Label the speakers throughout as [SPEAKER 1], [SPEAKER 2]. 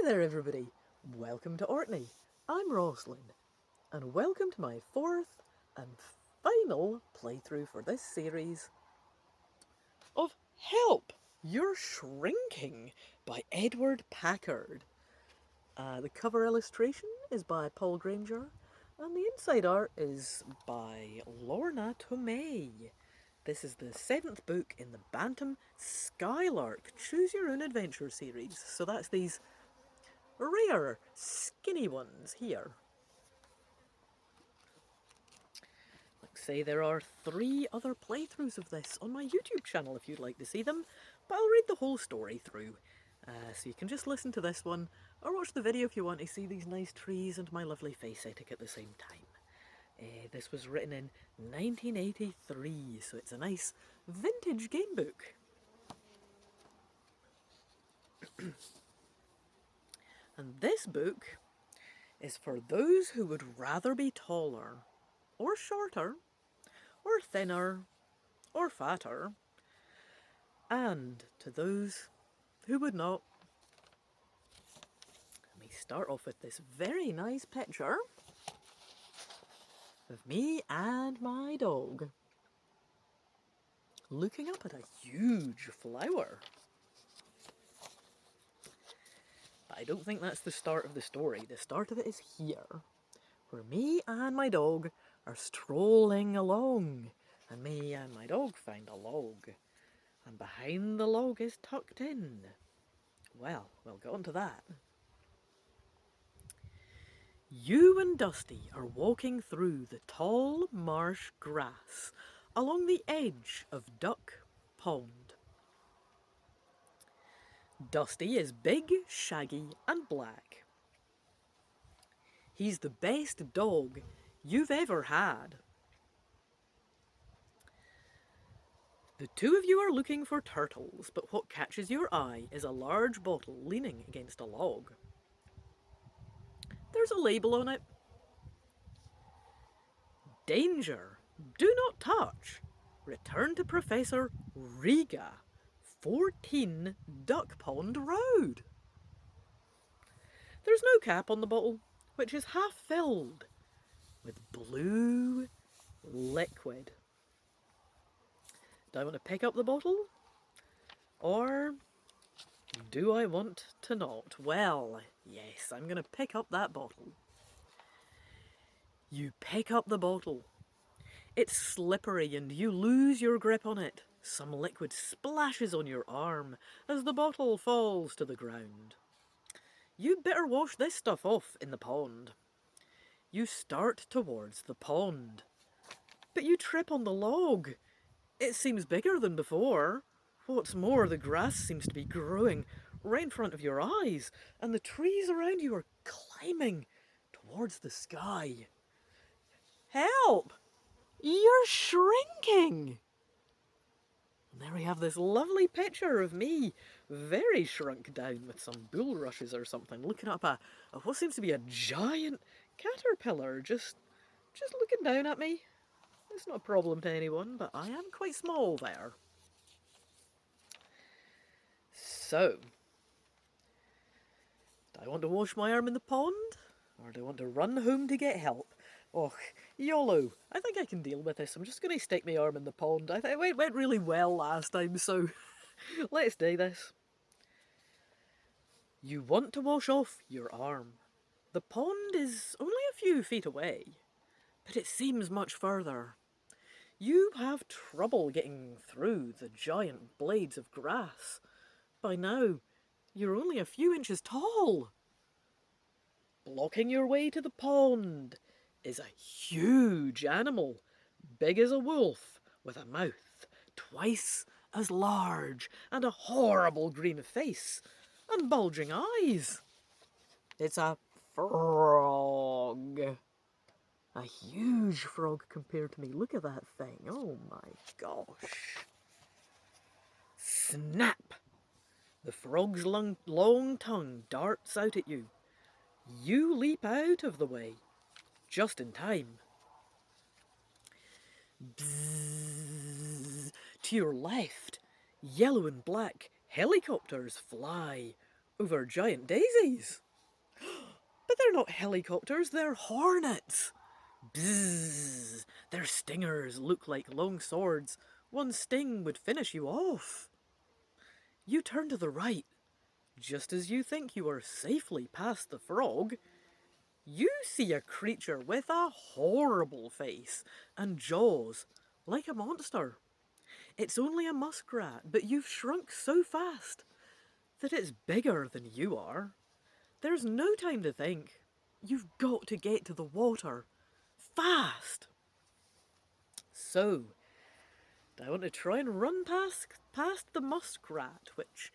[SPEAKER 1] there everybody, welcome to Orkney. I'm Rosslyn, and welcome to my fourth and final playthrough for this series of Help! You're Shrinking by Edward Packard. The cover illustration is by Paul Granger, and the inside art is by Lorna Tomei. This is the 7th book in the Bantam-Skylark Choose Your Own Adventure series, so that's these rare, skinny ones here. Like say, there are 3 other playthroughs of this on my YouTube channel if you'd like to see them, but I'll read the whole story through. So you can just listen to this one, or watch the video if you want to see these nice trees and my lovely face ethic at the same time. This was written in 1983, so it's a nice vintage game book. And this book is for those who would rather be taller, or shorter, or thinner, or fatter, and to those who would not. Let me start off with this very nice picture of me and my dog looking up at a huge flower. But I don't think that's the start of the story. The start of it is here, where me and my dog are strolling along, and me and my dog find a log, and behind the log is tucked in. Well, we'll get on to that. You and Dusty are walking through the tall marsh grass along the edge of Duck Pond. Dusty is big, shaggy, and black. He's the best dog you've ever had. The two of you are looking for turtles, but what catches your eye is a large bottle leaning against a log. There's a label on it. Danger! Do not touch! Return to Professor Riga, 14 Duck Pond Road. There's no cap on the bottle, which is half filled with blue liquid. Do I want to pick up the bottle? Or do I want to not? Well, yes, I'm going to pick up that bottle. You pick up the bottle. It's slippery and you lose your grip on it. Some liquid splashes on your arm as the bottle falls to the ground. You'd better wash this stuff off in the pond. You start towards the pond, but you trip on the log. It seems bigger than before. What's more, the grass seems to be growing right in front of your eyes, and the trees around you are climbing towards the sky. Help! You're shrinking! And there we have this lovely picture of me, very shrunk down with some bulrushes or something, looking up at what seems to be a giant caterpillar just looking down at me. It's not a problem to anyone, but I am quite small there. So, do I want to wash my arm in the pond? Or do I want to run home to get help? Oh, YOLO. I think I can deal with this. I'm just going to stick my arm in the pond. I think it went really well last time, so let's do this. You want to wash off your arm. The pond is only a few feet away, but it seems much further. You have trouble getting through the giant blades of grass. By now, you're only a few inches tall. Blocking your way to the pond is a huge animal, big as a wolf, with a mouth twice as large and a horrible green face and bulging eyes. It's a frog. A huge frog compared to me. Look at that thing. Oh my gosh. Snap! The frog's long tongue darts out at you. You leap out of the way, just in time. Bzzz. To your left, yellow and black helicopters fly over giant daisies. But they're not helicopters, they're hornets. Bzzz. Their stingers look like long swords. One sting would finish you off. You turn to the right. Just as you think you are safely past the frog, you see a creature with a horrible face and jaws like a monster. It's only a muskrat, but you've shrunk so fast that it's bigger than you are. There's no time to think. You've got to get to the water. Fast! So, do I want to try and run past the muskrat, which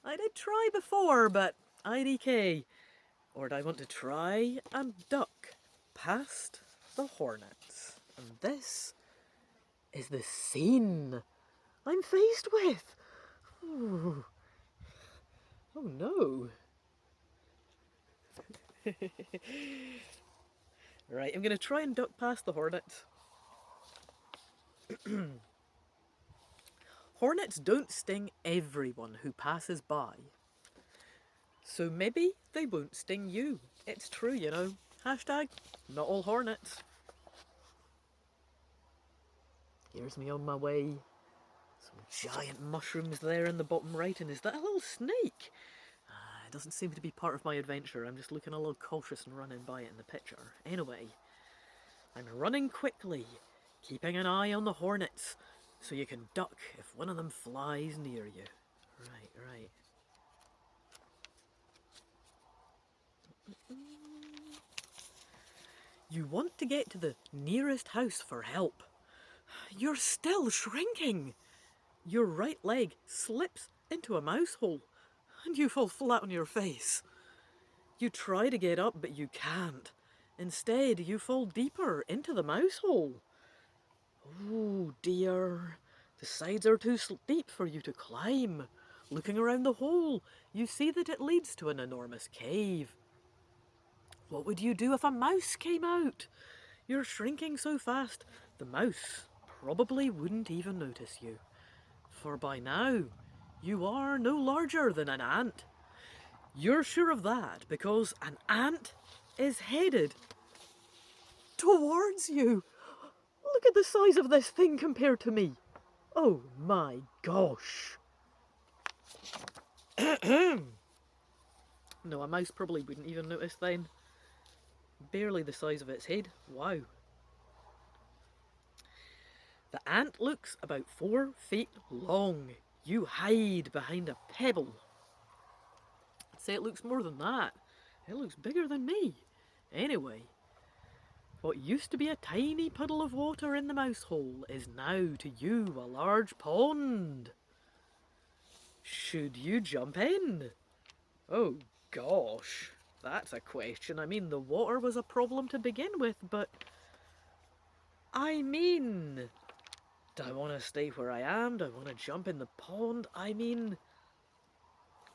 [SPEAKER 1] I did try before, but IDK. Or do I want to try and duck past the hornets? And this is the scene I'm faced with. Ooh. Oh no. Right, I'm going to try and duck past the hornets. Hornets don't sting everyone who passes by. So maybe they won't sting you. It's true, you know. Hashtag, not all hornets. Here's me on my way. Some giant mushrooms there in the bottom right, and is that a little snake? It doesn't seem to be part of my adventure. I'm just looking a little cautious and running by it in the picture. Anyway, I'm running quickly, keeping an eye on the hornets, so you can duck if one of them flies near you. Right. You want to get to the nearest house for help. You're still shrinking. Your right leg slips into a mouse hole, and you fall flat on your face. You try to get up, but you can't. Instead, you fall deeper into the mouse hole. Oh dear, the sides are too steep for you to climb. Looking around the hole, you see that it leads to an enormous cave. What would you do if a mouse came out? You're shrinking so fast, the mouse probably wouldn't even notice you. For by now, you are no larger than an ant. You're sure of that because an ant is headed towards you. Look at the size of this thing compared to me. Oh my gosh. No, a mouse probably wouldn't even notice then. Barely the size of its head. Wow. The ant looks about 4 feet long. You hide behind a pebble. I'd say it looks more than that. It looks bigger than me. Anyway, what used to be a tiny puddle of water in the mouse hole is now to you a large pond. Should you jump in? Oh gosh, that's a question. I mean, the water was a problem to begin with, but I mean, do I want to stay where I am? Do I want to jump in the pond? I mean,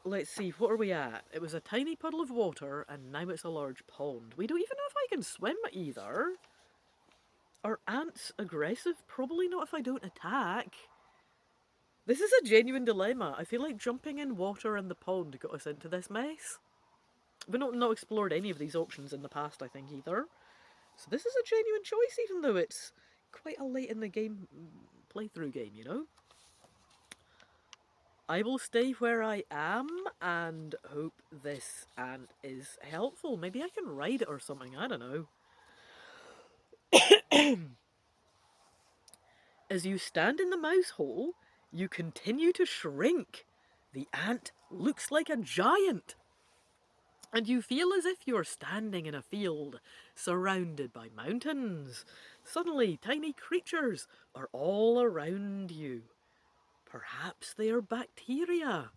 [SPEAKER 1] let's see, what are we at? It was a tiny puddle of water, and now it's a large pond. We don't even know if I can swim either. Are ants aggressive? Probably not if I don't attack. This is a genuine dilemma. I feel like jumping in water in the pond got us into this mess. We've not explored any of these options in the past, I think, either. So this is a genuine choice, even though it's quite a late in the game playthrough game, you know? I will stay where I am and hope this ant is helpful. Maybe I can ride it or something, I don't know. As you stand in the mouse hole, you continue to shrink. The ant looks like a giant. And you feel as if you're standing in a field surrounded by mountains. Suddenly, tiny creatures are all around you. Perhaps they are bacteria.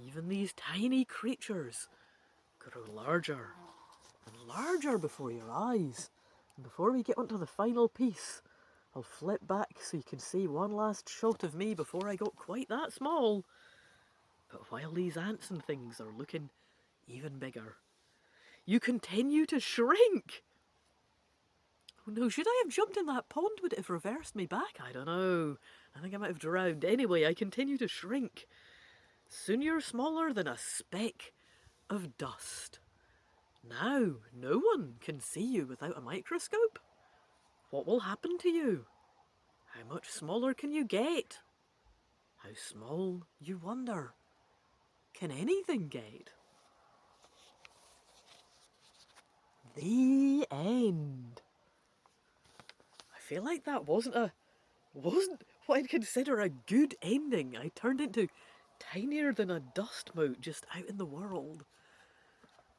[SPEAKER 1] Even these tiny creatures grow larger and larger before your eyes. And before we get onto the final piece, I'll flip back so you can see one last shot of me before I got quite that small. But while these ants and things are looking even bigger, you continue to shrink. Oh no, should I have jumped in that pond? Would it have reversed me back? I don't know. I think I might have drowned. Anyway, I continue to shrink. Soon you're smaller than a speck of dust. Now no one can see you without a microscope. What will happen to you? How much smaller can you get? How small, you wonder, can anything get? The end. I feel like that wasn't what I'd consider a good ending. I turned into tinier than a dust mote just out in the world.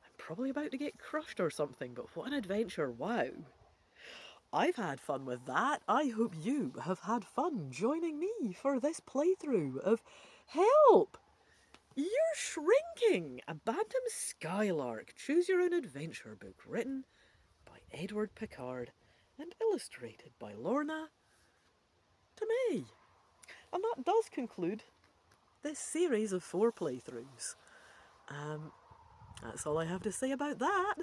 [SPEAKER 1] I'm probably about to get crushed or something, but what an adventure, wow. I've had fun with that. I hope you have had fun joining me for this playthrough of Help! You're Shrinking! A Bantam-Skylark Choose Your Own Adventure book written by Edward Packard and illustrated by Lorna to me. And that does conclude this series of 4 playthroughs. That's all I have to say about that,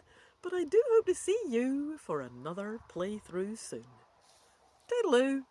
[SPEAKER 1] but I do hope to see you for another playthrough soon. Toodaloo!